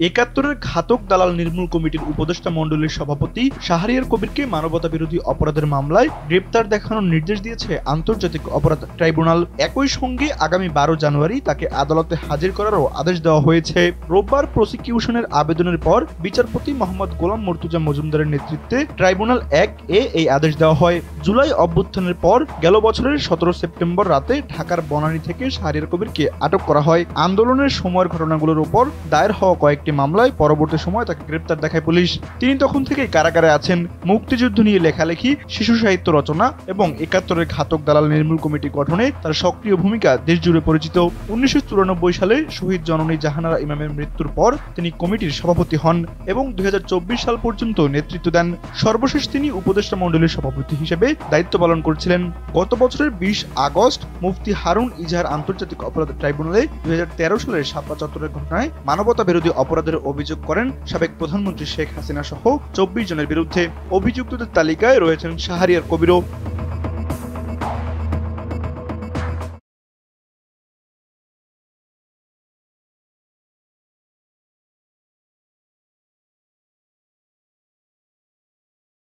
একাত্তরের ঘাতক দালাল নির্মূল কমিটির উপদেষ্টা মণ্ডলীর সভাপতি শাহরিয়ার কবিরকে মানবতা বিরোধী অপরাধের মামলায় গ্রেপ্তার দেখানোর নির্দেশ দিয়েছে আন্তর্জাতিক অপরাধ ট্রাইব্যুনাল। একই সঙ্গে আগামী 12 জানুয়ারি তাকে আদালতে হাজির করারও আদেশ দেওয়া হয়েছে। রোববার প্রসিকিউশনের আবেদনের পর বিচারপতি মোহাম্মদ গোলাম মর্তুজা মজুমদারের নেতৃত্বে ট্রাইব্যুনাল 1 এই আদেশ দেওয়া হয়। জুলাই অভ্যুত্থানের পর গেল বছরের 17 সেপ্টেম্বর রাতে ঢাকার বনানী থেকে শাহরিয়ার কবিরকে আটক করা হয়। আন্দোলনের সময়ের ঘটনাগুলোর উপর দায়ের হওয়া কয়েকটি মামলায় পরবর্তী সময় তাকে গ্রেপ্তার দেখায় পুলিশ। তিনি তখন থেকেই কারাগারে আছেন। মুক্তিযুদ্ধ নিয়ে লেখালেখি, শিশু সাহিত্য রচনা এবং একাত্তরের ঘাতক দালাল নির্মূল কমিটি গঠনে তার সক্রিয় ভূমিকা দেশজুড়ে পরিচিত। 1994 সালে শহীদ জননী জাহানারা ইমামের মৃত্যুর পর তিনি কমিটির সভাপতি হন এবং 2024 সাল পর্যন্ত নেতৃত্ব দেন। সর্বশেষ তিনি উপদেষ্টা মণ্ডলীর সভাপতি হিসেবে দায়িত্ব পালন করছিলেন। গত বছরের 20 আগস্ট মুফতি হারুন ইজাহার আন্তর্জাতিক অপরাধ ট্রাইব্যুনালে 2013 সালের শাপলা চত্বরের ঘটনায় মানবতা বিরোধী অপরাধের অভিযোগ করেন সাবেক প্রধানমন্ত্রী শেখ হাসিনা সহ 24 জনের বিরুদ্ধে। অভিযুক্তদের তালিকায় রয়েছেন শাহরিয়ার কবিরও।